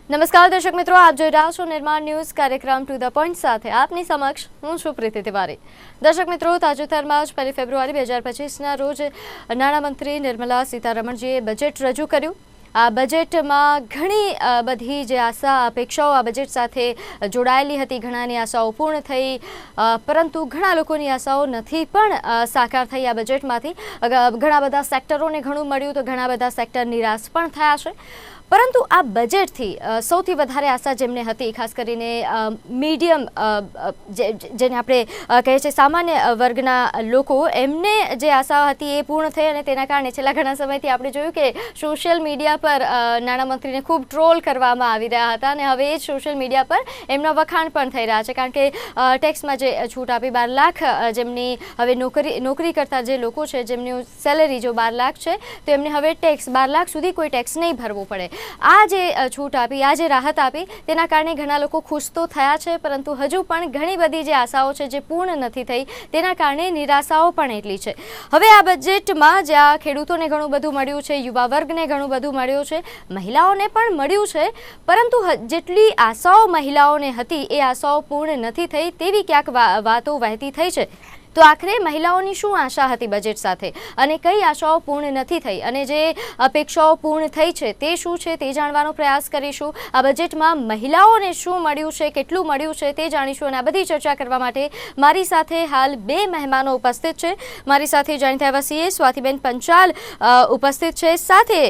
નમસ્કાર દર્શક મિત્રો, આપ જોઈ રહ્યા છો નિર્માણ ન્યૂઝ કાર્યક્રમ ટુ ધ પોઈન્ટ સાથે આપની સમક્ષ હું છું પ્રીતિ તિવારી। દર્શક મિત્રો, તાજેતરમાં જ 1 ફેબ્રુઆરી 2025ના રોજ નાણામંત્રી નિર્મલા સીતારમણજીએ બજેટ રજૂ કર્યું। આ બજેટમાં ઘણી બધી જે આશા અપેક્ષાઓ આ બજેટ સાથે જોડાયેલી હતી, ઘણાની આશાઓ પૂર્ણ થઈ, પરંતુ ઘણા લોકોની આશાઓ નથી પણ સાકાર થઈ। આ બજેટમાંથી ઘણા બધા સેક્ટરોને ઘણું મળ્યું તો ઘણા બધા સેક્ટર નિરાશ પણ થયા છે। પરંતુ આ બજેટથી સૌથી વધારે આશા જેમને હતી, ખાસ કરીને મીડિયમ જેને આપણે કહીએ છીએ સામાન્ય વર્ગના લોકો, એમને જે આશા હતી એ પૂર્ણ થઈ અને તેના કારણે છેલ્લા ઘણા સમયથી આપણે જોયું કે સોશિયલ મીડિયા પર નાણામંત્રીને ખૂબ ટ્રોલ કરવામાં આવી રહ્યા હતા અને હવે એ જ સોશિયલ મીડિયા પર એમના વખાણ પણ થઈ રહ્યા છે, કારણ કે ટેક્સમાં જે છૂટ આપી 12 લાખ જેમની હવે નોકરી કરતા જે લોકો છે જેમની સેલેરી જો 12 લાખ છે તો એમને હવે ટેક્સ 12 લાખ સુધી કોઈ ટેક્સ નહીં ભરવો પડે। આ જે છૂટ આપી, આ જે રાહત આપી, તેના કારણે ઘણા લોકો ખુશ તો થયા છે, પરંતુ હજુ પણ ઘણી બધી જે આશાઓ છે જે પૂર્ણ નથી થઈ, તેના કારણે નિરાશાઓ પણ એટલી છે। હવે આ બજેટમાં જ્યાં ખેડૂતોને ઘણું બધું મળ્યું છે, યુવા વર્ગને ઘણું બધું મળ્યું છે, મહિલાઓને પણ મળ્યું છે, પરંતુ જેટલી આશાઓ મહિલાઓને હતી એ આશાઓ પૂર્ણ નથી થઈ તેવી ક્યાંક વાતો વહેતી થઈ છે। તો આખરે મહિલાઓની શું આશા હતી બજેટ સાથે અને કઈ આશાઓ પૂર્ણ નથી થઈ અને જે અપેક્ષાઓ પૂર્ણ થઈ છે તે શું છે તે જાણવાનો પ્રયાસ કરીશું। આ બજેટમાં મહિલાઓને શું મળ્યું છે, કેટલું મળ્યું છે તે જાણીશું અને આ બધી ચર્ચા કરવા માટે મારી સાથે હાલ 2 મહેમાનો ઉપસ્થિત છે। મારી સાથે જાણીતા એવા સીએ સ્વાતિબેન પંચાલ ઉપસ્થિત છે, સાથે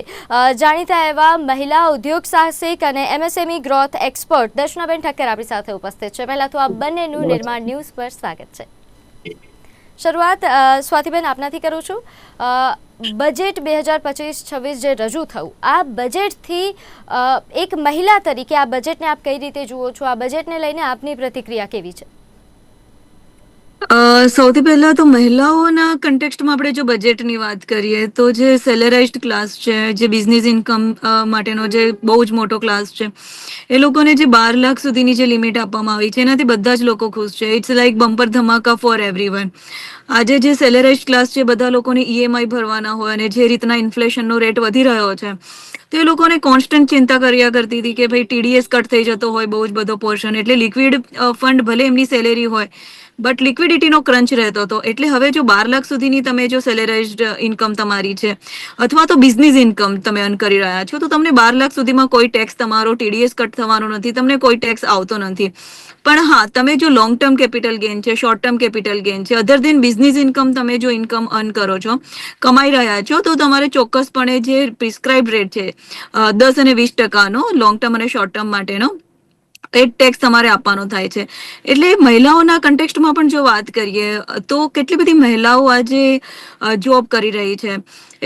જાણીતા એવા મહિલા ઉદ્યોગ સાહસિક અને એમએસએમઈ ગ્રોથ એક્સપર્ટ દર્શનાબેન ઠક્કર આપણી સાથે ઉપસ્થિત છે। પહેલા તો આ બંનેનું નિર્માણ ન્યૂઝ પર સ્વાગત છે। શરૂઆત સ્વાતિબેન આપનાથી કરું છું। બજેટ 2025-26 જે રજૂ થયું, આ બજેટથી એક મહિલા તરીકે આ બજેટને આપ કઈ રીતે જુઓ છો? આ બજેટને લઈને આપની પ્રતિક્રિયા કેવી છે? સૌથી પહેલા તો મહિલાઓના કન્ટેક્સ્ટમાં આપણે જો બજેટની વાત કરીએ તો જે સેલેરાઇઝ્ડ ક્લાસ છે, જે બિઝનેસ ઇન્કમ માટેનો જે બહુ જ મોટો ક્લાસ છે, એ લોકોને જે 12 લાખ સુધીની જે લિમિટ આપવામાં આવી છે એનાથી બધા જ લોકો ખુશ છે। ઇટ્સ લાઇક બમ્પર ધમાકા ફોર એવરીવન। આજે જે સેલેરાઇઝ્ડ ક્લાસ છે, બધા લોકોને ઈએમઆઈ ભરવાના હોય અને જે રીતના ઇન્ફ્લેશનનો રેટ વધી રહ્યો છે તો એ લોકોને કોન્સ્ટન્ટ ચિંતા કર્યા કરતી હતી કે ભાઈ ટીડીએસ કટ થઈ જતો હોય બહુ જ બધો પોર્શન, એટલે લિક્વિડ ફંડ ભલે એમની સેલેરી હોય બટ લિક્વિડિટીનો ક્રંચ રહેતો હતો। એટલે હવે જો 12 લાખ સુધીની તમે જો સેલેરાઇઝ્ડ ઇન્કમ તમારી છે અથવા તો બિઝનેસ ઇન્કમ તમે અર્ન કરી રહ્યા છો તો તમને 12 લાખ સુધીમાં કોઈ ટેક્સ તમારો ટીડીએસ કટ થવાનો નથી, તમને કોઈ ટેક્સ આવતો નથી। પણ હા, તમે જો લોંગ ટર્મ કેપિટલ ગેઇન છે, શોર્ટ ટર્મ કેપિટલ ગેઇન છે, અધર દેન બિઝનેસ ઇન્કમ તમે જો ઇન્કમ અર્ન કરો છો, કમાઈ રહ્યા છો, તો તમારે ચોક્કસપણે જે પ્રિસ્ક્રાઇબ રેટ છે 10 અને 20%નો લોંગ ટર્મ અને શોર્ટ ટર્મ માટેનો એ ટેક્સ તમારે આપવાનો થાય છે। એટલે મહિલાઓના કન્ટેક્સ્ટમાં પણ જો વાત કરીએ તો કેટલી બધી મહિલાઓ આજે જોબ કરી રહી છે।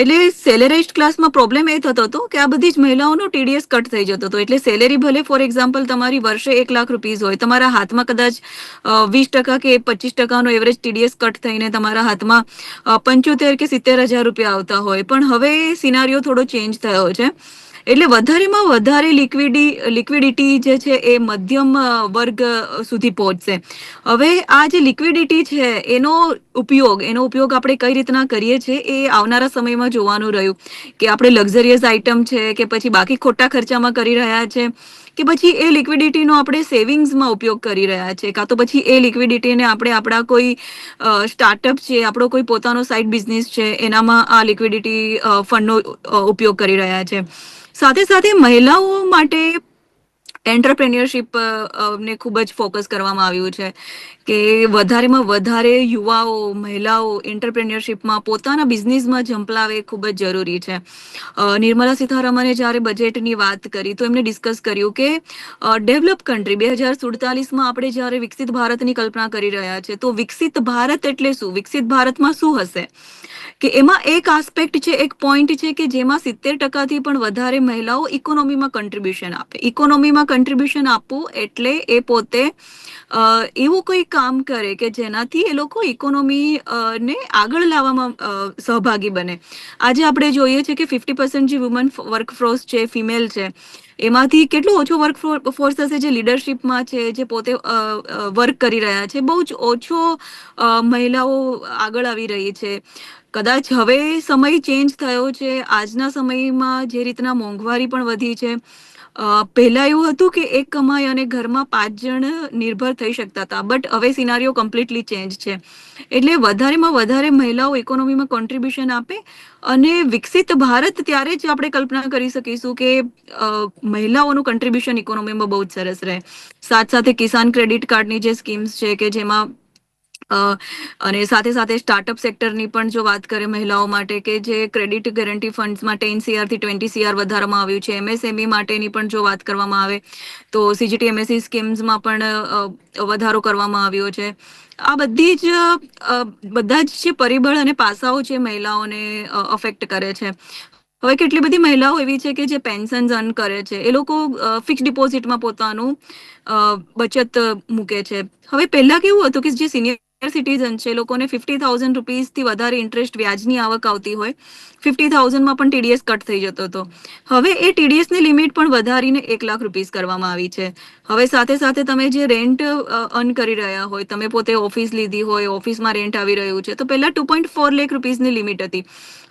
એટલે સેલેરાઇઝ્ડ ક્લાસમાં પ્રોબ્લેમ એ થતો હતો કે આ બધી જ મહિલાઓનો ટીડીએસ કટ થઈ જતો હતો। એટલે સેલેરી ભલે ફોર એક્ઝામ્પલ તમારી વર્ષે 1 લાખ રૂપીઝ હોય, તમારા હાથમાં કદાચ 20% કે 25%નો એવરેજ ટીડીએસ કટ થઈને તમારા હાથમાં 75 કે 70 હજાર રૂપિયા આવતા હોય, પણ હવે સિનારીઓ થોડો ચેન્જ થયો છે। એટલે વધારેમાં વધારે લિક્વિડિટી જે છે એ મધ્યમ વર્ગ સુધી પહોંચશે। હવે આ જે લિક્વિડિટી છે એનો ઉપયોગ આપણે કઈ રીતના કરીએ છીએ એ આવનારા સમયમાં જોવાનું રહ્યું કે આપણે લક્ઝરિયસ આઇટમ છે કે પછી બાકી ખોટા ખર્ચામાં કરી રહ્યા છે કે પછી એ લિક્વિડિટીનો આપણે સેવિંગ્સમાં ઉપયોગ કરી રહ્યા છે, કાં તો પછી એ લિક્વિડિટીને આપણે આપણા કોઈ સ્ટાર્ટઅપ છે, આપણો કોઈ પોતાનો સાઇડ બિઝનેસ છે એનામાં આ લિક્વિડિટી ફંડનો ઉપયોગ કરી રહ્યા છે। સાથે સાથે મહિલાઓ માટે એન્ટરપ્રેન્યોરશિપ ને ખૂબ જ ફોકસ કરવામાં આવ્યું છે કે વધારેમાં વધારે યુવાઓ, મહિલાઓ એન્ટરપ્રેન્યોરશિપમાં પોતાના બિઝનેસમાં ઝંપલાવે ખૂબ જ જરૂરી છે। નિર્મલા સીતારમણે જ્યારે બજેટની વાત કરી તો એમને ડિસ્કસ કર્યું કે ડેવલપ કન્ટ્રી 2047માં આપણે જ્યારે વિકસિત ભારતની કલ્પના કરી રહ્યા છે તો વિકસિત ભારત એટલે શું, વિકસિત ભારતમાં શું હશે કે એમાં એક આસ્પેક્ટ છે, એક પોઈન્ટ છે કે જેમાં 70%થી પણ વધારે મહિલાઓ ઇકોનોમીમાં કન્ટ્રીબ્યુશન આપે। ઇકોનોમીમાં કન્ટ્રીબ્યુશન આપવું એટલે એ પોતે એવું કોઈ કામ કરે કે જેનાથી એ લોકો ઇકોનોમી ને આગળ લાવવામાં સહભાગી બને। આજે આપણે જોઈએ છે કે 50% જે વુમન વર્કફોર્સ છે, ફિમેલ છે, એમાંથી કેટલો ઓછો વર્કફોર્સ હશે જે લીડરશિપમાં છે, જે પોતે વર્ક કરી રહ્યા છે, બહુ જ ઓછો મહિલાઓ આગળ આવી રહી છે। કદાચ હવે સમય ચેન્જ થયો છે, આજના સમયમાં જે રીતના મોંઘવારી પણ વધી છે, પહેલા એવું હતું કે એક કમાઈ અને ઘરમાં 5 જણ નિર્ભર થઈ શકતા હતા, બટ હવે સિનારીઓ કમ્પ્લીટલી ચેન્જ છે. એટલે વધારેમાં વધારે મહિલાઓ ઇકોનોમીમાં કોન્ટ્રીબ્યુશન આપે, અને વિકસિત ભારત ત્યારે જ આપણે કલ્પના કરી શકીશું કે મહિલાઓનું કન્ટ્રીબ્યુશન ઇકોનોમીમાં બહુ જ સરસ રહે. સાથે કિસાન ક્રેડિટ કાર્ડની જે સ્કીમ્સ છે કે જેમાં અને સાથે સ્ટાર્ટઅપ સેક્ટરની પણ જો વાત કરીએ મહિલાઓ માટે, કે જે ક્રેડિટ ગેરંટી ફંડ્સમાં 10 CR થી 20 CR વધારવામાં આવ્યું છે. MSME માટેની પણ જો વાત કરવામાં આવે તો CGTMSE સ્કીમ્સમાં પણ વધારો કરવામાં આવ્યો છે. આ બધા જ જે પરિબળ અને પાસાઓ છે મહિલાઓને અફેક્ટ કરે છે. હવે કેટલી બધી મહિલાઓ એવી છે કે જે પેન્શન અર્ન કરે છે, એ લોકો ફિક્સ ડિપોઝિટમાં પોતાનું બચત મૂકે છે. હવે પહેલા કેવું હતું કે જે સિનિયર સિટીઝન છે, લોકોને 50,000 રૂપીસથી વધારે ઇન્ટરેસ્ટ વ્યાજની આવક આવતી હોય, 50,000માં પણ TDS કટ થઈ જતો હતો. હવે એ TDSની લિમિટ પણ વધારીને 1 લાખ રૂપીસ કરવામાં આવી છે. હવે સાથે તમે જે રેન્ટ અર્ન કરી રહ્યા હોય, તમે પોતે ઓફિસ લીધી હોય, ઓફિસમાં રેન્ટ આવી રહ્યું છે, તો પહેલા 2.4 લાખ રૂપીસની લિમિટ હતી.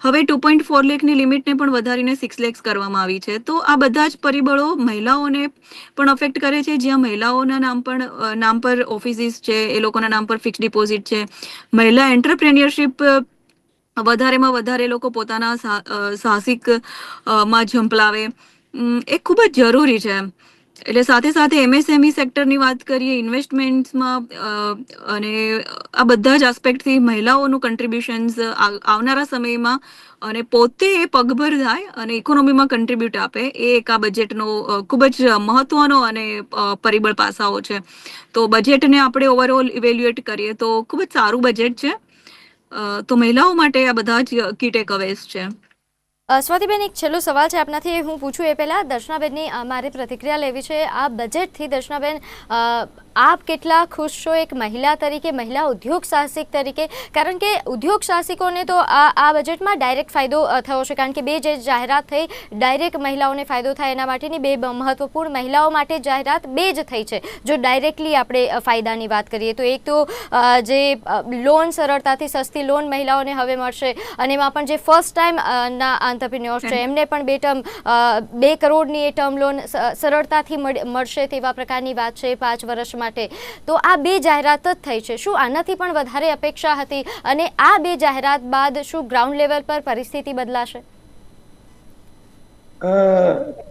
હવે 2.4 લાખની લિમિટને પણ વધારીને 6 લાખ કરવામાં આવી છે. તો આ બધા જ પરિબળો મહિલાઓને પણ અફેક્ટ કરે છે. જ્યાં મહિલાઓના નામ પર ઓફિસીસ છે, એ લોકોના નામ પર ફિક્સ ડિપોઝિટ છે. મહિલા એન્ટરપ્રેન્યોરશિપ વધારેમાં વધારે લોકો પોતાના સાહસિક માં ઝંપલાવે, એ ખૂબ જ જરૂરી છે. એટલે સાથે MSME સેક્ટરની વાત કરીએ, ઇન્વેસ્ટમેન્ટ્સમાં, અને આ બધા જ આસ્પેક્ટથી મહિલાઓનું કન્ટ્રીબ્યુશન્સ આવનારા સમયમાં અને પોતે એ પગભર થાય અને ઇકોનોમીમાં કન્ટ્રીબ્યુટ આપે, એ એક આ બજેટનો ખૂબ જ મહત્વનો અને પરિબળ પાસાઓ છે. તો બજેટને આપણે ઓવરઓલ ઇવેલ્યુએટ કરીએ તો ખૂબ જ સારું બજેટ છે. તો મહિલાઓ માટે આ બધા જ કી ટેકઅવેઝ છે. સ્વાતિબેન, એક છેલ્લો સવાલ છે આપનાથી હું પૂછું એ પહેલાં દર્શનાબેનની મારી પ્રતિક્રિયા લેવી છે આ બજેટથી. દર્શનાબેન, આપ કેટલા ખુશ છો એક મહિલા તરીકે, મહિલા ઉદ્યોગ સાહસિક તરીકે? કારણ કે ઉદ્યોગ સાહસિકોને તો આ બજેટમાં ડાયરેક્ટ ફાયદો થયો છે, કારણ કે બે જે જાહેરાત થઈ ડાયરેક્ટ મહિલાઓને ફાયદો થાય એના માટેની, બે મહત્વપૂર્ણ મહિલાઓ માટે જાહેરાત બે જ થઈ છે. જો ડાયરેક્ટલી આપણે ફાયદાની વાત કરીએ તો એક તો જે લોન સરળતાથી સસ્તી લોન મહિલાઓને હવે મળશે, અને એમાં પણ જે ફર્સ્ટ ટાઈમ ના એન્ટરપ્રિન્યોર્સ છે એમને પણ 2 કરોડની એ ટર્મ લોન સરળતાથી મળશે તેવા પ્રકારની વાત છે 5 વર્ષ માટે. તો આ બે જાહેરાત જ થઈ છે. શું આનાથી પણ વધારે અપેક્ષા હતી? અને આ બે જાહેરાત બાદ શું ગ્રાઉન્ડ લેવલ પર પરિસ્થિતિ બદલાશે?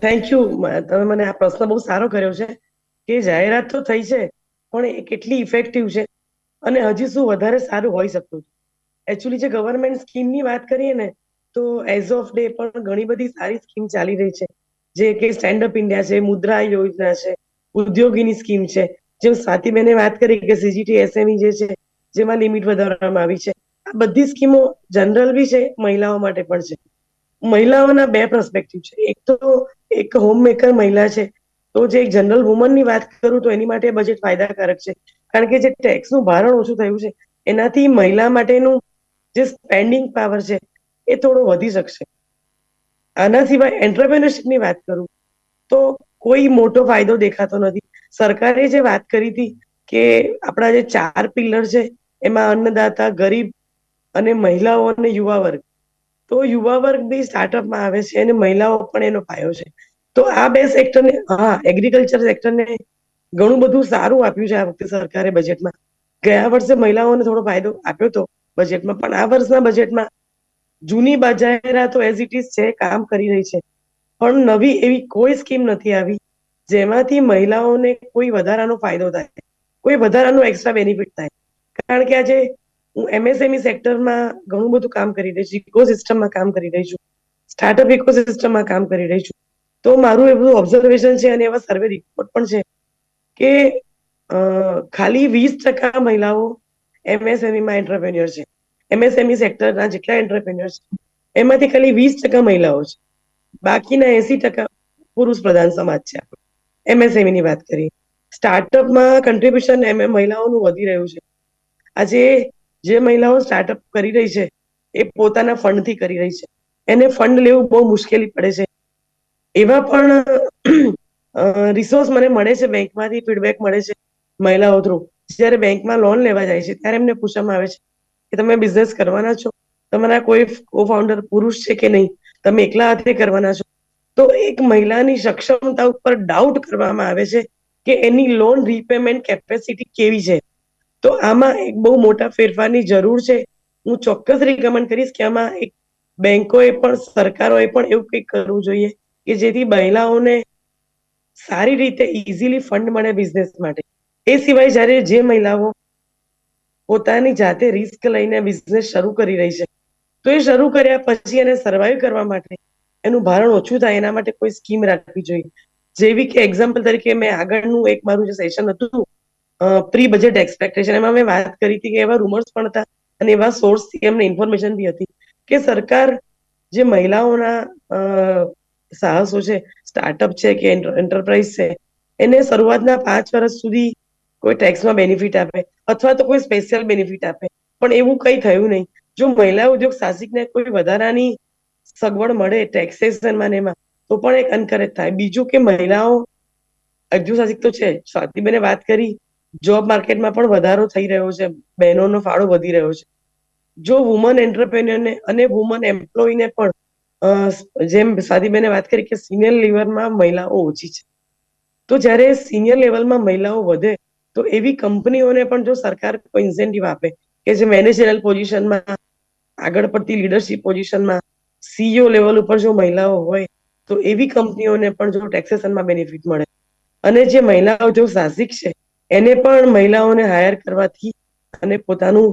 Thank you. તમે મને આ પ્રશ્ન બહુ સારો કર્યો છે કે જાહેરાત તો થઈ છે, પણ એ કેટલી ઇફેક્ટિવ છે અને હજી શું વધારે સારું હોઈ શકતું. એકચ્યુઅલી જે ગવર્મેન્ટ સ્કીમની વાત કરીએ ને, તો એઝ ઓફ ડે પણ ઘણી બધી સારી સ્કીમ ચાલી રહી છે, જે કે સ્ટેન્ડઅપ ઇન્ડિયા છે, મુદ્રા યોજના છે, ઉદ્યોગીની સ્કીમ છે. જેમ સ્વાતિબેને વાત કરી કે CGTSME જે છે, જેમાં લિમિટ વધારવામાં આવી છે. આ બધી સ્કીમો જનરલ બી છે, મહિલાઓ માટે પણ છે. મહિલાઓના બે પર્સપેક્ટિવ છે. એક તો એક હોમ મેકર મહિલા છે, તો જે એક જનરલ વુમનની વાત કરું તો એની માટે બજેટ ફાયદાકારક છે, કારણ કે જે ટેક્સનું ભારણ ઓછું થયું છે એનાથી મહિલા માટેનું જે સ્પેન્ડિંગ પાવર છે એ થોડો વધી શકશે. આના સિવાય એન્ટરપ્રેન્યોરશિપની વાત કરું તો કોઈ મોટો ફાયદો દેખાતો નથી. સરકારે જે વાત કરી હતી કે આપણા જે 4 પિલર છે એમાં અન્નદાતા, ગરીબ અને મહિલાઓ અને યુવા વર્ગ, તો યુવા વર્ગ બી સ્ટાર્ટઅપમાં આવે છે અને મહિલાઓ પણ એનો પાયો છે. તો આ બે સેક્ટરને, એગ્રીકલ્ચર સેક્ટરને ઘણું બધું સારું આપ્યું છે આ વખતે સરકારે બજેટમાં. ગયા વર્ષે મહિલાઓને થોડો ફાયદો આપ્યો હતો બજેટમાં, પણ આ વર્ષના બજેટમાં જૂની જાહેરાતો એઝ ઇટ ઇઝ છે, કામ કરી રહી છે, પણ નવી એવી કોઈ સ્કીમ નથી આવી જેમાંથી મહિલાઓને કોઈ વધારાનો ફાયદો થાય, કોઈ વધારાનું એક્સ્ટ્રા બેનિફિટ થાય. કારણ કે આજે હું MSME સેક્ટરમાં ઘણું બધું કામ કરી રહી છું, ઇકોસિસ્ટમમાં કામ કરી રહી છું, સ્ટાર્ટઅપ ઇકોસિસ્ટમમાં કામ કરી રહી છું. તો મારું એવું ઓબ્ઝર્વેશન છે અને એવા સર્વે રિપોર્ટ પણ છે કે ખાલી 20% મહિલાઓ MSMEમાં એન્ટરપ્રેન્યોર છે. MSME સેક્ટરના જેટલા એન્ટરપ્રેન્યોર છે એમાંથી ખાલી 20% મહિલાઓ છે, બાકીના 80% પુરુષ પ્રધાન સમાજ છે. MSME ની વાત કરીએ, સ્ટાર્ટઅપમાં કન્ટ્રીબ્યુશન મહિલાઓનું વધી રહ્યું છે. આજે જે મહિલાઓ સ્ટાર્ટઅપ કરી રહી છે એ પોતાના ફંડથી કરી રહી છે. એને ફંડ લેવું બહુ મુશ્કેલી પડે છે. એવા પણ રિસોર્સ મને મળે છે, બેંકમાંથી ફીડબેક મળે છે મહિલાઓ થ્રુ. જ્યારે બેંકમાં લોન લેવા જાય છે ત્યારે એમને પૂછવામાં આવે છે કે તમે બિઝનેસ કરવાના છો, તમારા કોઈ કો ફાઉન્ડર પુરુષ છે કે નહીં, તમે એકલા હાથે કરવાના છો. તો એક મહિલાની સક્ષમતા ઉપર ડાઉટ કરવામાં આવે છે કે એની લોન રીપેમેન્ટ કેપેસિટી કેવી છે. તો આમાં એક બહુ મોટા ફેરફારની જરૂર છે. હું ચોક્કસ રિકમેન્ડ કરીશ કે આમાં એક બેંકોએ પણ સરકારોએ પણ એવું કંઈક કરવું જોઈએ કે જેથી મહિલાઓને સારી રીતે ઇઝીલી ફંડ મળે બિઝનેસ માટે. એ સિવાય જ્યારે જે મહિલાઓ પોતાની જાતે રિસ્ક લઈને બિઝનેસ શરૂ કરી રહી છે, તો એ શરૂ કર્યા પછી એને સર્વાઈવ કરવા માટે એનું ભારણ ઓછું થાય એના માટે કોઈ સ્કીમ રાખવી જોઈએ. જેવી કે એક્ઝામ્પલ તરીકે મેં આગળનું એક મારું જે સેશન હતું પ્રી બજેટ એક્સપેક્ટેશન, એમાં મેં વાત કરી હતી કે એવા રૂમર્સ પણ હતા અને એવા સોર્સથી એમને ઇન્ફોર્મેશન બી હતી કે સરકાર જે મહિલાઓના સાહસો છે, સ્ટાર્ટઅપ છે કે એન્ટરપ્રાઇઝ છે, એને શરૂઆતના 5 વર્ષ સુધી કોઈ ટેક્સમાં બેનિફિટ આપે અથવા તો કોઈ સ્પેશિયલ બેનિફિટ આપે, પણ એવું કઈ થયું નહીં. જો મહિલા ઉદ્યોગ સાહસિકને કોઈ વધારાની સગવડ મળે ટેક્સેશનમાં ને એમાં, તો પણ એક એન્કરેજ થાય. બીજું કે મહિલાઓ ઉદ્યોગ સાહસિક તો છે, સ્વાતિબેને વાત કરી, જોબ માર્કેટમાં પણ વધારો થઈ રહ્યો છે, બહેનોનો ફાળો વધી રહ્યો છે. જો વુમન એન્ટરપ્રેન્યોરને અને વુમન એમ્પ્લોયને પણ જેમ સ્વાતિબેને વાત કરી કે સિનિયર લેવલમાં મહિલાઓ ઓછી છે, તો જ્યારે સિનિયર લેવલમાં મહિલાઓ વધે તો એવી કંપનીઓને પણ જો સરકાર કોઈ ઇન્સેન્ટિવ આપે કે જે મેનેજરલ પોઝિશનમાં, આગળ પડતી લીડરશિપ પોઝિશનમાં, સીઈઓ લેવલ ઉપર જો મહિલાઓ હોય તો એવી કંપનીઓને પણ જો ટેક્સેશનમાં બેનિફિટ મળે. અને જે મહિલાઓ જો સાહસિક છે એને પણ મહિલાઓને હાયર કરવાથી અને પોતાનું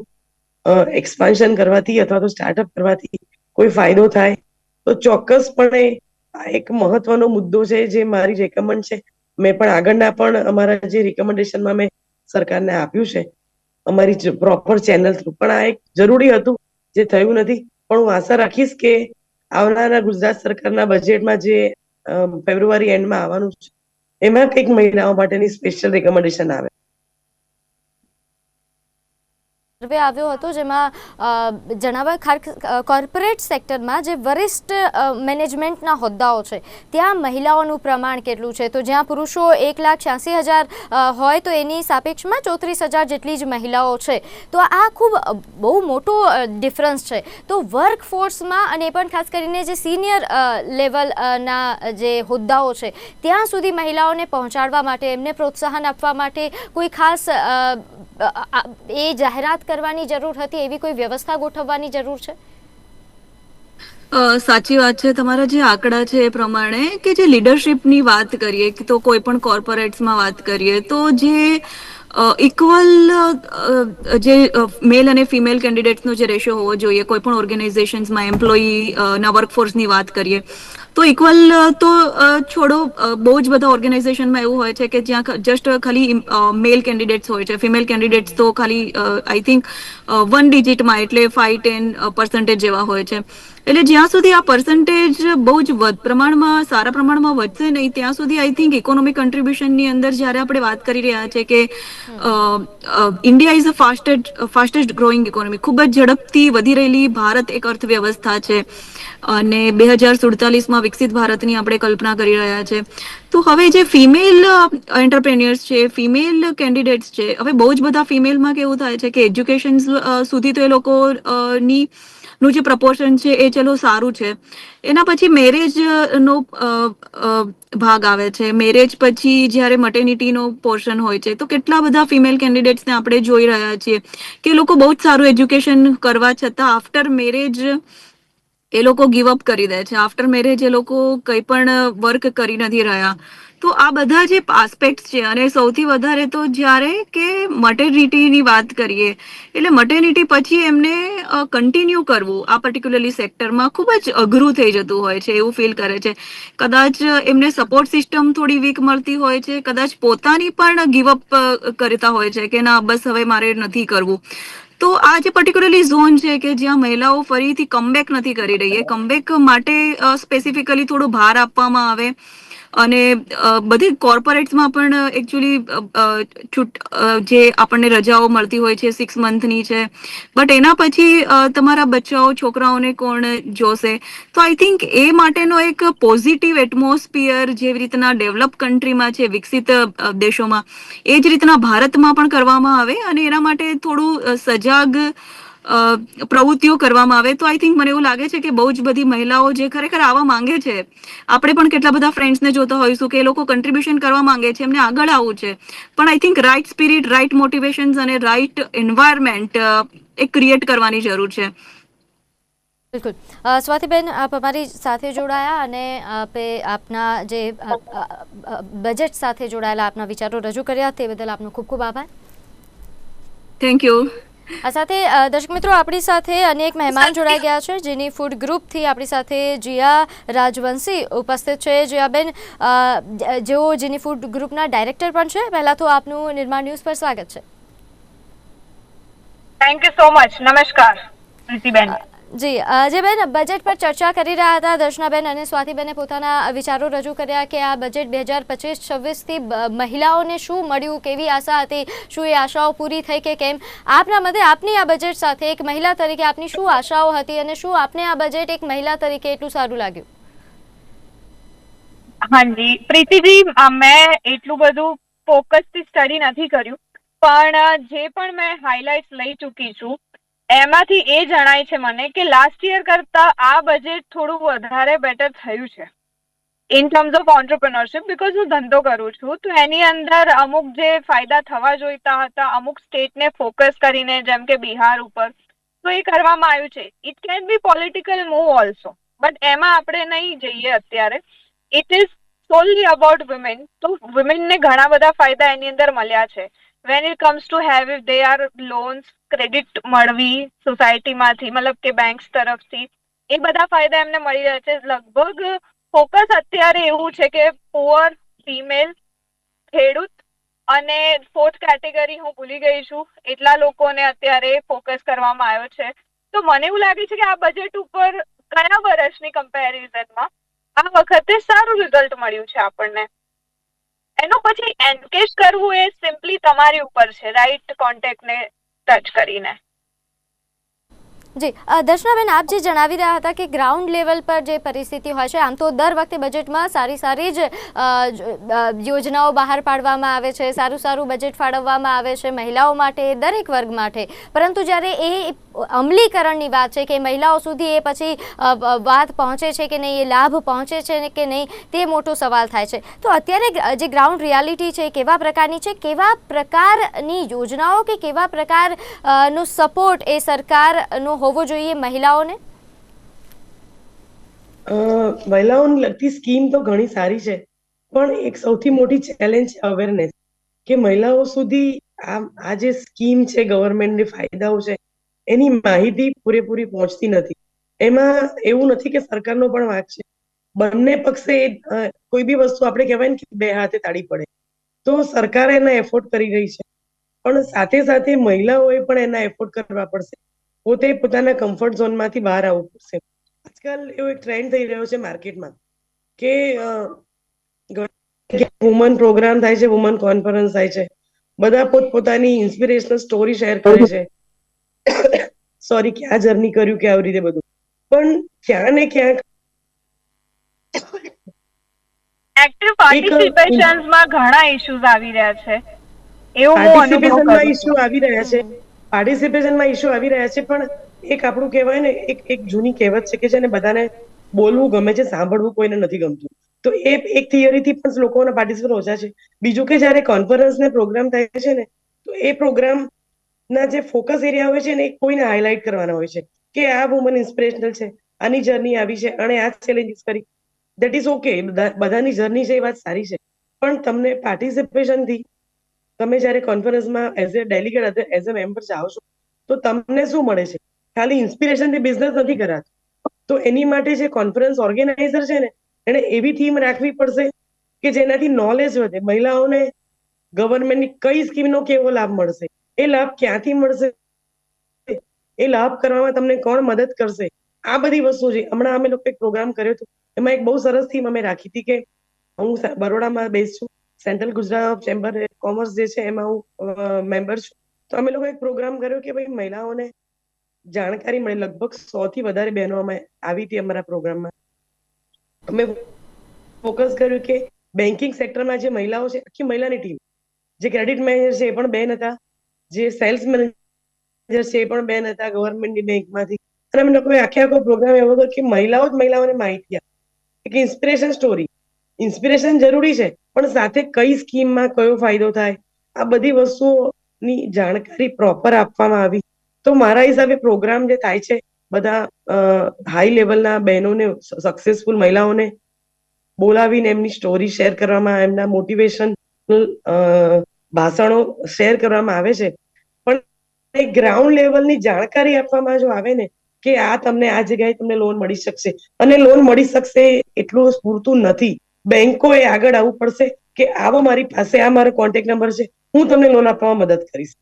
એક્સપાન્શન કરવાથી અથવા તો સ્ટાર્ટઅપ કરવાથી કોઈ ફાયદો થાય તો ચોક્કસપણે આ એક મહત્વનો મુદ્દો છે જે મારી રેકમેન્ડ છે. મેં પણ આગળના પણ અમારા જે રિકમેન્ડેશનમાં મેં સરકારને આપ્યું છે અમારી પ્રોપર ચેનલ થ્રુ, પણ આ એક જરૂરી હતું જે થયું નથી. પણ હું આશા રાખીશ કે આવનારા ગુજરાત સરકારના બજેટમાં જે ફેબ્રુઆરી એન્ડમાં આવવાનું છે એમાં કંઈક મહિલાઓ માટેની સ્પેશિયલ રિકમેન્ડેશન આવે. સર્વે આવ્યો હતો જેમાં જણાવાયું કોર્પોરેટ સેક્ટરમાં જે વરિષ્ઠ મેનેજમેન્ટના હોદ્દાઓ છે ત્યાં મહિલાઓનું પ્રમાણ કેટલું છે. તો જ્યાં પુરુષો 1,86,000 હોય તો એની સાપેક્ષમાં 34,000 જેટલી જ મહિલાઓ છે. તો આ ખૂબ બહુ મોટો ડિફરન્સ છે. તો વર્કફોર્સમાં અને પણ ખાસ કરીને જે સિનિયર લેવલના જે હોદ્દાઓ છે ત્યાં સુધી મહિલાઓને પહોંચાડવા માટે, એમને પ્રોત્સાહન આપવા માટે કોઈ ખાસ એ જાહેરાત કરવાની જરૂર હતી, એવી કોઈ વ્યવસ્થા ગોઠવવાની જરૂર છે? સાચી વાત છે. તમારા જે આંકડા છે એ પ્રમાણે કે જે લીડરશિપની વાત કરીએ તો કોઈ પણ કોર્પોરેટ્સમાં વાત કરીએ તો જે ઇક્વલ જે મેલ અને ફિમેલ કેન્ડિડેટ્સનો જે રેશિયો હોવો જોઈએ કોઈ પણ ઓર્ગેનાઇઝેશન્સમાં એમ્પ્લોયીના વર્કફોર્સની વાત કરીએ તો ઇક્વલ તો છોડો, બહુ જ બધા ઓર્ગેનાઇઝેશનમાં એવું હોય છે કે જ્યાં જસ્ટ ખાલી મેલ કેન્ડિડેટ્સ હોય છે, ફિમેલ કેન્ડિડેટ્સ તો ખાલી આઈ થિંક 1 ડિજિટમાં એટલે 5-10% જેવા હોય છે. એટલે જ્યાં સુધી આ પર્સન્ટેજ બહુ જ પ્રમાણમાં, સારા પ્રમાણમાં વધશે નહીં ત્યાં સુધી આઈ થિંક ઇકોનોમિક કન્ટ્રીબ્યુશનની અંદર જ્યારે આપણે વાત કરી રહ્યા છે કે India is a fastest growing economy, ખૂબ જ ઝડપથી વધી રહેલી ભારત એક અર્થવ્યવસ્થા છે અને 2047માં વિકસિત ભારતની આપણે કલ્પના કરી રહ્યા છે. તો હવે જે ફિમેલ એન્ટરપ્રેન્યોર્સ છે, ફિમેલ કેન્ડિડેટ્સ છે, હવે બહુ જ બધા ફિમેલમાં કેવું થાય છે કે એજ્યુકેશન સુધી તો એ લોકોની નું જે પ્રપોર્શન છે એ ચલો સારું છે. એના પછી મેરેજનો ભાગ આવે છે. મેરેજ પછી જ્યારે મટર્નિટીનો પોર્શન હોય છે તો કેટલા બધા ફિમેલ કેન્ડિડેટ્સને આપણે જોઈ રહ્યા છીએ કે એ લોકો બહુ જ સારું એજ્યુકેશન કરવા છતાં આફ્ટર મેરેજ એ લોકો ગીવ અપ કરી દે છે. આફ્ટર મેરેજ એ લોકો કંઈ પણ વર્ક કરી નથી રહ્યા. તો આ બધા જે આસ્પેક્ટ છે અને સૌથી વધારે તો જ્યારે કે મટર્નિટીની વાત કરીએ એટલે મટર્નિટી પછી એમને કન્ટિન્યુ કરવું આ પર્ટિક્યુલરલી સેક્ટરમાં ખૂબ જ અઘરું થઈ જતું હોય છે એવું ફીલ કરે છે. કદાચ એમને સપોર્ટ સિસ્ટમ થોડી વીક મળતી હોય છે, કદાચ પોતાની પણ ગીવઅપ કરતા હોય છે કે ના બસ હવે મારે નથી કરવું. તો આ જે પર્ટિક્યુલરલી ઝોન છે કે જ્યાં મહિલાઓ ફરીથી કમબેક નથી કરી રહી, એ કમબેક માટે સ્પેસિફિકલી થોડો ભાર આપવામાં આવે અને બધી કોર્પોરેટ્સમાં પણ એકચ્યુઅલી જે આપણને રજાઓ મળતી હોય છે 6 મંથની છે, બટ એના પછી તમારા બચ્ચાઓ, છોકરાઓને કોણ જોશે? તો આઈ થિંક એ માટેનો એક પોઝિટિવ એટમોસ્ફિયર જેવી રીતના ડેવલપ કન્ટ્રીમાં છે, વિકસિત દેશોમાં, એ જ રીતના ભારતમાં પણ કરવામાં આવે અને એના માટે થોડું સજાગ પ્રવૃત્તિઓ કરવામાં આવે તો આઈ થિંક મને એવું લાગે છે કે બહુ જ બધી મહિલાઓ જે ખરેખર આવા માંગે છે, આપણે પણ કેટલા બધા ફ્રેન્ડ્સને જોતા હોઈશું કે એ લોકો કન્ટ્રીબ્યુશન કરવા માંગે છે, એમને આગળ આવવું છે, પણ I think right spirit, right motivations અને રાઇટ એન્વાયરમેન્ટ એ ક્રિએટ કરવાની જરૂર છે. બિલકુલ. સ્વાતિબેન, આપ અમારી સાથે જોડાયા અને આપે આપના જે બજેટ સાથે જોડાયેલા આપના વિચારો રજૂ કર્યા તે બદલ આપનો ખૂબ ખૂબ આભાર. Thank you. આ સાથે દર્શક મિત્રો, આપણી સાથે અનેક મહેમાન જોડાઈ ગયા છે. જેની ફૂડ ગ્રુપથી આપણી સાથે જીયા રાજવંશી ઉપસ્થિત છે. જીયાબેન, જેઓ જેની ફૂડ ગ્રુપના ડાયરેક્ટર પણ છે. પહેલાં તો આપનું નિર્માણ ન્યૂઝ પર સ્વાગત છે. Thank you so much. નમસ્કાર પ્રીતિબેન. જી અજયબેન, બજેટ પર ચર્ચા કરી રહ્યા હતા. દર્શનાબેન અને સ્વાતિબેને પોતાના વિચારો રજૂ કર્યા કે આ બજેટ 2025-26થી મહિલાઓને શું મળ્યું, કેવી આશા હતી, શું એ આશાઓ પૂરી થઈ કે કેમ. આપના મતે આપની આ બજેટ સાથે એક મહિલા તરીકે આપની શું આશાઓ હતી અને શું આપને આ બજેટ એક મહિલા તરીકે એટલું સારું લાગ્યું? હાજી પ્રીતિજી, મેં એટલું બધું ફોકસથી સ્ટડી નથી કર્યું, પણ જે પણ મેં હાઇલાઇટ્સ લઈ ચૂકી છું એમાંથી એ જણાય છે મને કે લાસ્ટ યર કરતા આ બજેટ થોડું વધારે બેટર થયું છે ઇન ટર્મ્સ ઓફ ઓન્ટરપ્રિનરશિપ. બિકોઝ હું ધંધો કરું છું તો એની અંદર અમુક જે ફાયદા થવા જોઈતા હતા અમુક સ્ટેટને ફોકસ કરીને, જેમ કે બિહાર ઉપર, તો એ કરવામાં આવ્યું છે. It can be political move also, but એમાં આપણે નહીં જઈએ અત્યારે. It is solely about women. તો વિમેનને ઘણા બધા ફાયદા એની અંદર મળ્યા છે. When it comes to have if they are loans, credit મળવી સોસાયટીમાંથી, મતલબ કે બેંક્સ તરફથી, એ બધા ફાયદા એમને મળી રહ્યા છે. લગભગ ફોકસ અત્યારે એવું છે કે પુઅર, ફિમેલ, ખેડૂત અને ફોર્થ કેટેગરી હું ભૂલી ગઈ છું, એટલા લોકોને અત્યારે ફોકસ કરવામાં આવ્યો છે. તો મને એવું લાગે છે કે આ બજેટ ઉપર ઘણા વર્ષની કમ્પેરિઝનમાં આ વખતે સારું રિઝલ્ટ મળ્યું છે આપણને. એનો પછી એન્કેશ કરવું એ સિમ્પલી તમારી ઉપર છે, રાઈટ કોન્ટેક્ટને ટચ કરીને. જી દર્શનાબેન, આપ જે જણાવી રહ્યા હતા કે ગ્રાઉન્ડ લેવલ પર જે પરિસ્થિતિ હોય છે, આમ તો દર વખતે બજેટમાં સારી જ યોજનાઓ બહાર પાડવામાં આવે છે, સારું બજેટ ફાળવવામાં આવે છે મહિલાઓ માટે, દરેક વર્ગ માટે. પરંતુ જ્યારે એ અમલીકરણની વાત છે કે મહિલાઓ સુધી એ પછી વાત પહોંચે છે કે નહીં, એ લાભ પહોંચે છે કે નહીં, તે મોટો સવાલ થાય છે. તો અત્યારે જે ગ્રાઉન્ડ રિયાલિટી છે કેવા પ્રકારની છે, કેવા પ્રકારની યોજનાઓ કે કેવા પ્રકારનો સપોર્ટ એ સરકારનો હોવો જોઈએ મહિલાઓને? મહિલાઓને લગતી સ્કીમ તો ઘણી સારી છે, પણ એક સૌથી મોટી ચેલેન્જ છે અવેરનેસ, કે મહિલાઓ સુધી આ જે સ્કીમ છે, ગવર્મેન્ટની ફાયદાઓ છે, એની માહિતી પૂરેપૂરી પહોંચતી નથી. એમાં એવું નથી કે સરકારનો પણ વાંક છે, બંને પક્ષે કોઈ બી વસ્તુ આપણે કહેવાય ને કે બે હાથે તાળી પડે, તો સરકાર એના એફોર્ડ કરી રહી છે, પણ સાથે સાથે મહિલાઓએ પણ એના એફોર્ડ કરવા પડશે. પોતે પોતાના કમ્ફર્ટ ઝોનમાંથી બહાર આવવું પડશે. આજકાલ એવો એક ટ્રેન્ડ થઈ રહ્યો છે માર્કેટમાં કે વુમન પ્રોગ્રામ થાય છે, વુમન કોન્ફરન્સ થાય છે, બધા પોતપોતાની ઇન્સ્પિરેશનલ સ્ટોરી શેર કરે છે, સોરી, કે આ જર્ની કર્યું કે આવી રીતે બધું. પણ ક્યાં ને ક્યાંક એક્ટિવ પાર્ટિસિપેશનમાં ઘણા ઇશ્યુઝ આવી રહ્યા છે, એવું હું અનુભવ કરું છું. પાર્ટિસિપેશનમાં ઇશ્યુ આવી રહ્યા છે, પણ એક આપણું કહેવાય ને, એક જૂની કહેવત છે કે છે ને, બધાને બોલવું ગમે છે, સાંભળવું કોઈને નથી ગમતું. તો એ એક થિયરીથી પણ લોકોના પાર્ટિસિપેટ ઓછા છે. બીજું કે જ્યારે કોન્ફરન્સ ને પ્રોગ્રામ થાય છે ને, તો એ પ્રોગ્રામ ના જે ફોકસ એરિયા હોય છે ને, એ કોઈને હાઇલાઇટ કરવાના હોય છે કે આ વુમન ઇન્સ્પિરેશનલ છે, આની જર્ની આવી છે અને આ ચેલેન્જીસ કરી. દેટ ઇઝ ઓકે, બધાની જર્ની છે, એ વાત સારી છે, પણ તમને પાર્ટિસિપેશનથી તમે જ્યારે કોન્ફરન્સમાં as a delegate, as a member જાઓ છો, તો તમને શું મળે છે? ખાલી ઇન્સ્પિરેશનથી બિઝનેસ નથી કરાતો. તો એની માટે જે કોન્ફરન્સ ઓર્ગેનાઇઝર છે ને, એને એવી થીમ રાખવી પડશે કે જેનાથી નોલેજ વધે. મહિલાઓને ગવર્મેન્ટની કઈ સ્કીમનો કેવો લાભ મળશે, એ લાભ ક્યાંથી મળશે, એ લાભ કરવામાં તમને કોણ મદદ કરશે, આ બધી વસ્તુ છે. હમણાં અમે લોકો એક પ્રોગ્રામ કર્યો હતો, એમાં એક બહુ સરસ થીમ અમે રાખી હતી કે હું બરોડામાં બેઝ છું, સેન્ટ્રલ ગુજરાત ચેમ્બર કોમર્સ જે છે એમાં હું મેમ્બર છું. તો અમે લોકો એક પ્રોગ્રામ કર્યો કે ભાઈ મહિલાઓને જાણકારી મળે. લગભગ 100 થી વધારે બહેનો અમે આવી હતી અમારા પ્રોગ્રામમાં. અમે ફોકસ કર્યું કે બેન્કિંગ સેક્ટરમાં જે મહિલાઓ છે, આખી મહિલાની ટીમ, જે ક્રેડિટ મેનેજર છે એ પણ બેન હતા, જે સેલ્સ મેનેજર છે એ પણ બેન હતા ગવર્મેન્ટની બેંકમાંથી. અને અમે લોકોએ આખો પ્રોગ્રામ એવો હતો કે મહિલાઓ જ મહિલાઓને માહિતી આપે, કે ઇન્સ્પિરેશન સ્ટોરી. ઇન્સ્પિરેશન જરૂરી છે, પણ સાથે કઈ સ્કીમમાં કયો ફાયદો થાય, આ બધી વસ્તુઓની જાણકારી પ્રોપર આપવામાં આવી. તો મારા હિસાબે પ્રોગ્રામ જે થાય છે, બધા હાઈ લેવલના બહેનોને, સક્સેસફુલ મહિલાઓને બોલાવીને એમની સ્ટોરી શેર કરવામાં, એમના મોટિવેશન ભાષણો શેર કરવામાં આવે છે. પણ ગ્રાઉન્ડ લેવલની જાણકારી આપવામાં જો આવે ને, કે આ તમને આ જગ્યાએ તમને લોન મળી શકશે, અને લોન મળી શકશે એટલું પૂરતું નથી. બેંકોએ આગળ આવવું પડશે કે આવો મારી પાસે, આ મારો કોન્ટેક્ટ નંબર છે, હું તમને લોન આપવામાં મદદ કરીશ.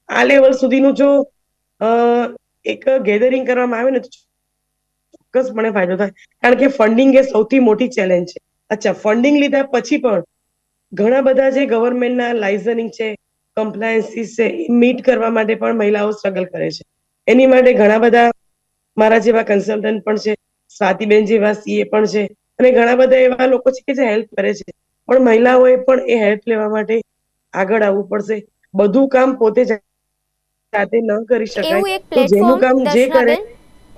આ લેવલ સુધીનું જો એક ગેધરિંગ કરવામાં આવે ને તો ચોક્કસપણે ફાયદો થાય. કારણ કે ફંડિંગ એ સૌથી મોટી ચેલેન્જ છે. અચ્છા, ફંડિંગ લીધા પછી પણ ઘણા બધા જે ગવર્મેન્ટના લાઇસનિંગ છે, કમ્પ્લાયન્સીસ છે, એ મીટ કરવા માટે પણ મહિલાઓ સ્ટ્રગલ કરે છે. એની માટે ઘણા બધા મારા જેવા કન્સલ્ટન્ટ પણ છે, સ્વાતિબેન જેવા સીએ પણ છે, અને ઘણા બધા એવા લોકો છે કે જે હેલ્પ કરે છે. પણ મહિલાઓએ પણ એ હેલ્પ લેવા માટે આગળ આવવું પડશે. બધું કામ પોતે જાતે ન કરી શકાય, એવું એક તો જેનું પ્લેટફોર્મ, કામ જે કરે. દર્શનાબેન,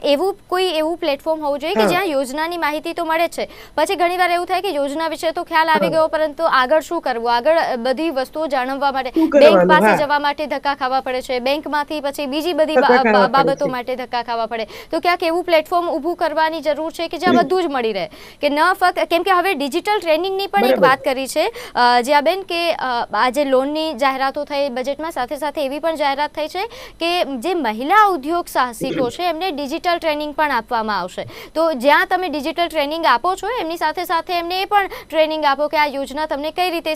એવું પ્લેટફોર્મ હોવું જોઈએ કે હા. જ્યાં યોજનાની માહિતી તો મળે છે, પછી ઘણીવાર એવું થાય કે યોજના વિશે તો ખ્યાલ આવી ગયો, પરંતુ આગળ શું કરવું, આગળ બધી વસ્તુઓ જાણવા માટે શું બેંક કરવાનું? પાસે હા, જવા માટે ધક્કા ખાવા પડે છે, બેંકમાંથી પછી બીજી બધી ધક્કા ખાવા પડે બાબતો છે. માટે ધક્કા ખાવા પડે. તો ક્યાંક એવું પ્લેટફોર્મ ઊભું કરવાની જરૂર છે કે જ્યાં બધું જ મળી રહે, કે ન ફક્ત, કેમ કે હવે ડિજિટલ ટ્રેનિંગની પણ એક બરાબર. વાત કરી છે જયાબેન, કે આજે લોનની જાહેરાતો થઈ બજેટમાં, સાથે સાથે એવી પણ જાહેરાત થઈ છે કે જે મહિલા ઉદ્યોગ સાહસિકો છે એમને ડિજિટલ ટ્રેનિંગ પણ આપવામાં આવશે. તો જ્યાં તમે ડિજિટલ ટ્રેનિંગ આપો છો, એમની સાથે સાથે એમને એ પણ ટ્રેનિંગ આપો કે આ યોજના તમને કઈ રીતે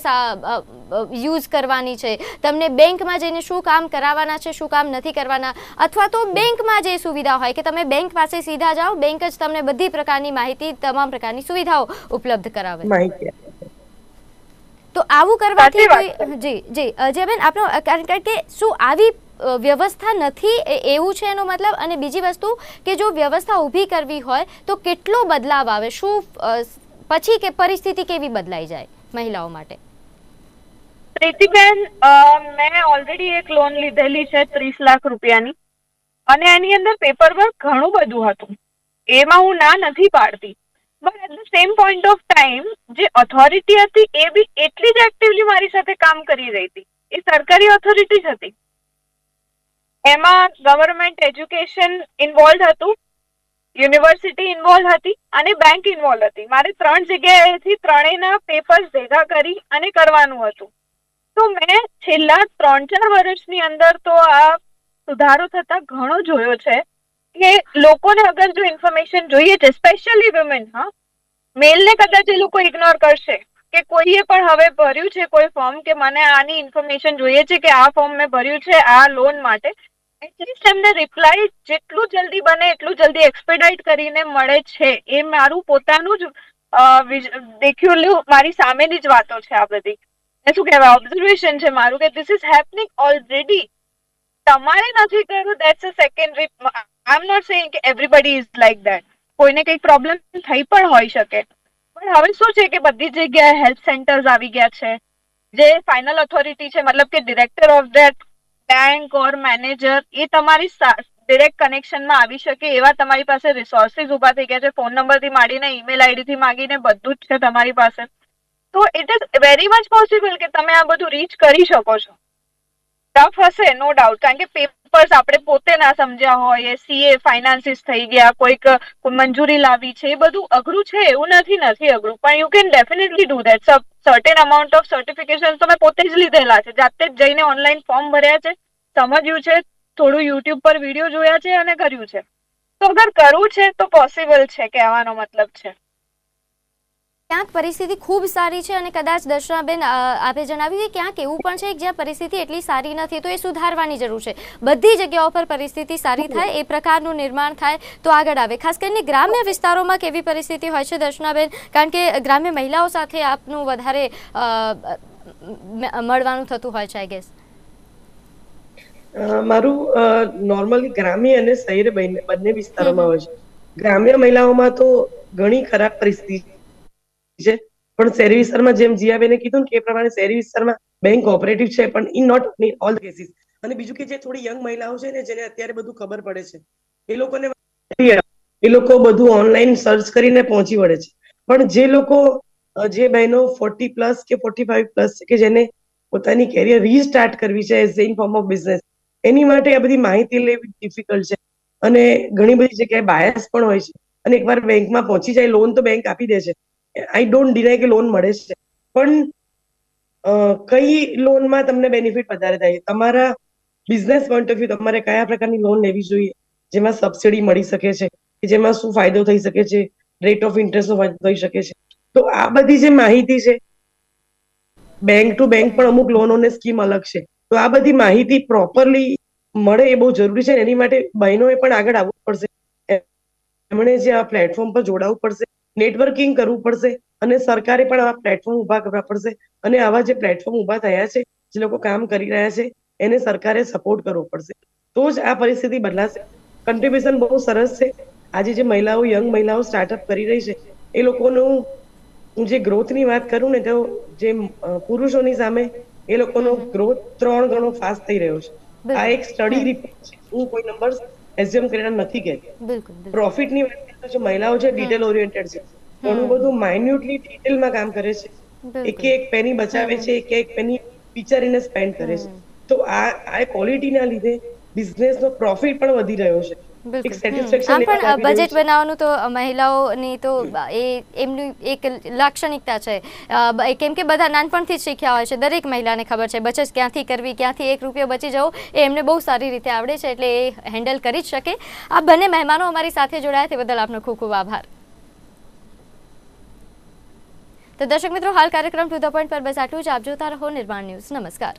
યુઝ કરવાની છે, તમને બેંકમાં જઈને શું કામ કરાવવાના છે, શું કામ નથી કરવાના, અથવા તો બેંકમાં જે સુવિધા હોય કે તમે બેંક પાસે સીધા જાઓ, બેંક જ તમને બધી પ્રકારની માહિતી, તમામ પ્રકારની સુવિધાઓ ઉપલબ્ધ કરાવે. માહિતી. તો આવું કરવાથી સાચી વાત કોઈ, જી જી અજયબેન, આપણો કારણ કે શું આવી વ્યવસ્થા નથી એવું છે એનો મતલબ? અને બીજી વસ્તુ કે જો વ્યવસ્થા ઊભી કરવી હોય તો કેટલો બદલાવ આવે, શું પછી કે પરિસ્થિતિ કેવી બદલાઈ જાય મહિલાઓ માટે? પ્રીતિબેન, મેં ઓલરેડી એક લોન લીધેલી છે 30 લાખ રૂપિયાની, અને એની અંદર પેપર વર્ક ઘણું બધું હતું. એમાં હું ના નથી પાડતી, but at the same point of time જે ઓથોરિટી હતી એ બી એટલી જ એક્ટિવલી મારી સાથે કામ કરી રહી હતી. એ સરકારી ઓથોરિટી જ હતી. એમાં ગવર્મેન્ટ એજ્યુકેશન ઇન્વોલ્વ હતું, યુનિવર્સિટી ઇન્વોલ્વ હતી, અને બેંક ઇન્વોલ્વ હતી. મારે 3 જગ્યાએથી ત્રણેયના પેપર્સ ભેગા કરી અને કરવાનું હતું. તો મેં છેલ્લા 3-4 વર્ષની અંદર તો આ સુધારો થતા ઘણો જોયો છે કે લોકોને અગર જો ઇન્ફોર્મેશન જોઈએ છે, સ્પેશિયલી વુમેન, મેલને કદાચ એ લોકો ઇગ્નોર કરશે કે કોઈએ પણ હવે ભર્યું છે કોઈ ફોર્મ કે મને આની ઇન્ફોર્મેશન જોઈએ છે, કે આ ફોર્મ મેં ભર્યું છે આ લોન માટે, એટલીસ્ટ એમને રિપ્લાય જેટલું જલ્દી બને એટલું જલ્દી એક્સપેડાઇટ કરીને મળે છે. એ મારું પોતાનું જ દેખ્યું, મારી સામેની જ વાતો છે આ બધી. શું કહેવાય, ઓબ્ઝર્વેશન છે મારું કે ધીસ ઇઝ હેપનિંગ ઓલરેડી. તમારે નથી કર્યું, that's a secondary. I am not saying કે એવરીબડી ઇઝ લાઈક દેટ. કોઈને કંઈક પ્રોબ્લેમ થઈ પણ હોઈ શકે, પણ હવે શું છે કે બધી જગ્યાએ હેલ્પ સેન્ટર્સ આવી ગયા છે. જે ફાઇનલ ઓથોરિટી છે, મતલબ કે director of that bank or manager, એ તમારી ડિરેક્ટ કનેક્શનમાં આવી શકે એવા તમારી પાસે રિસોર્સિસ ઉભા થઈ ગયા છે. ફોન નંબરથી માંડીને ઈમેલ આઈડીથી માંડીને બધું જ છે તમારી પાસે. તો it is very much possible કે તમે આ બધું રીચ કરી શકો છો. ટફ હશે, નો ડાઉટ, કારણ કે પેપર્સ આપણે પોતે ના સમજ્યા હોય, સીએ ફાઇનાન્સીસ થઈ ગયા, કોઈક મંજૂરી લાવી છે, એ બધું અઘરું છે એવું નથી અઘરું, પણ you can definitely do that. Certain amount of certification તો મેં પોતે જ લીધેલા છે, જાતે જ જઈને ઓનલાઈન ફોર્મ ભર્યા છે, સમજ્યું છે, થોડું યુટ્યુબ પર વિડીયો જોયા છે અને કર્યું છે. તો અગર કરવું છે તો પોસિબલ છે, કહેવાનો મતલબ છે. ક્યાંક પરિસ્થિતિ ખૂબ સારી છે, અને કદાચ દર્શનાબેન આપે જણાવ્યું કે ક્યાંક એવું પણ છે કે જ્યાં પરિસ્થિતિ એટલી સારી નથી, તો એ સુધારવાની જરૂર છે. બધી જગ્યાઓ પર પરિસ્થિતિ સારી થાય, એ પ્રકારનું નિર્માણ થાય તો આગળ આવે. ખાસ કરીને ગ્રામ્ય વિસ્તારોમાં કેવી પરિસ્થિતિ હોય છે દર્શનાબેન? કારણ કે ગ્રામ્ય મહિલાઓ સાથે આપનું વધારે મળવાનું થતું હોય છે, આઈ ગેસ. મારું નોર્મલી ગ્રામ્ય અને શહેર બંને વિસ્તારોમાં હોય છે. ગ્રામ્ય મહિલાઓમાં તો ઘણી ખરાબ પરિસ્થિતિ છે, પણ શહેરી વિસ્તારમાં જેમ જીયાબેને કીધું કે એ પ્રમાણે શહેરી વિસ્તારમાં બેંક કોઓપરેટિવ છે, પણ in not in all cases. અને બીજું કે જે થોડી યંગ મહિલાઓ છે ને, જેને અત્યારે બધું ખબર પડે છે, એ લોકો બધું ઓનલાઈન સર્ચ કરીને પહોંચી વળે છે. પણ જે લોકો જે બહેનો 40+ કે 45+ છે, કે જેને પોતાની કેરિયર રીસ્ટાર્ટ કરવી છે as in form of business, એની માટે આ બધી માહિતી લેવી ડિફિકલ્ટ છે. અને ઘણી બધી જગ્યાએ બાયસ પણ હોય છે. અને એકવાર બેંકમાં પહોંચી જાય, લોન તો બેંક આપી દે છે, આઈ ડોન્ટ ડિનાય કે લોન મળે છે, પણ કઈ લોનમાં તમને બેનિફિટ વધારે થાય, તમારા બિઝનેસ પોઈન્ટ ઓફ વ્યૂ તમારે કયા પ્રકારની લોન લેવી જોઈએ, જેમાં સબસિડી મળી શકે છે, કે જેમાં શું ફાયદો થઈ શકે છે, રેટ ઓફ ઇન્ટરેસ્ટનો ફાયદો થઈ શકે છે. તો આ બધી જે માહિતી છે, બેંક ટુ બેંક પણ અમુક લોનોને સ્કીમ અલગ છે, તો આ બધી માહિતી પ્રોપરલી મળે એ બહુ જરૂરી છે. એની માટે બહેનોએ પણ આગળ આવવું પડશે, એમણે જે આ પ્લેટફોર્મ પર જોડાવવું પડશે, નેટવર્કિંગ કરવું પડશે, અને સરકારે પણ આવા પ્લેટફોર્મ ઉભા કરવા પડશે. અને આવા જે પ્લેટફોર્મ ઉભા થયા છે, જે લોકો કામ કરી રહ્યા છે, એને સરકારે સપોર્ટ કરવો પડશે, તો જ આ પરિસ્થિતિ બદલાશે. કન્ટ્રીબ્યુશન બહુ સરસ છે. આજે જે મહિલાઓ, યંગ મહિલાઓ સ્ટાર્ટઅપ કરી રહી છે, એ લોકોનું, હું જે ગ્રોથની વાત કરું ને, તો જે પુરુષોની સામે એ લોકોનો ગ્રોથ 3 ગણો ફાસ્ટ થઈ રહ્યો છે. આ બિલકુલ. એક સ્ટડી રિપોર્ટ છે, હું કોઈ નંબર્સ એઝ્યુમ કરીને નથી કહેતી. બિલકુલ બિલકુલ. પ્રોફિટની વાત કરીએ તો જે મહિલાઓ છે, ડિટેલ ઓરિએન્ટેડ છે, ઘણું બધું માઇન્યુટલી ડિટેલમાં કામ કરે છે, એક બિલકુલ. એક પેની બચાવે છે, એક એક પેની વિચારીને સ્પેન્ડ કરે છે. તો આ ક્વોલિટીના લીધે બિઝનેસનો પ્રોફિટ પણ વધી રહ્યો છે, એક બિલકુલ. સેટિસ્ફેક્શન આમ લેવલ પણ આવી રહ્યું બજેટ છે. બનાવવાનું તો મહિલાઓની તો એ એમની એક લાક્ષણિકતા છે, કેમ કે બધા નાનપણથી જ શીખ્યા હોય છે. દરેક મહિલાને ખબર છે બચત ક્યાંથી કરવી, ક્યાંથી 1 રૂપિયો બચી જવો, એ એમને બહુ સારી રીતે આવડે છે, એટલે એ હેન્ડલ કરી જ શકે. આ બંને મહેમાનો અમારી સાથે જોડાયા તે બદલ આપનો ખૂબ ખૂબ આભાર. તો દર્શક મિત્રો, હાલ કાર્યક્રમ ટુ ધ પોઈન્ટ પર બસ આટલું જ. આપ જોતા રહો નિર્માણ ન્યૂઝ. નમસ્કાર.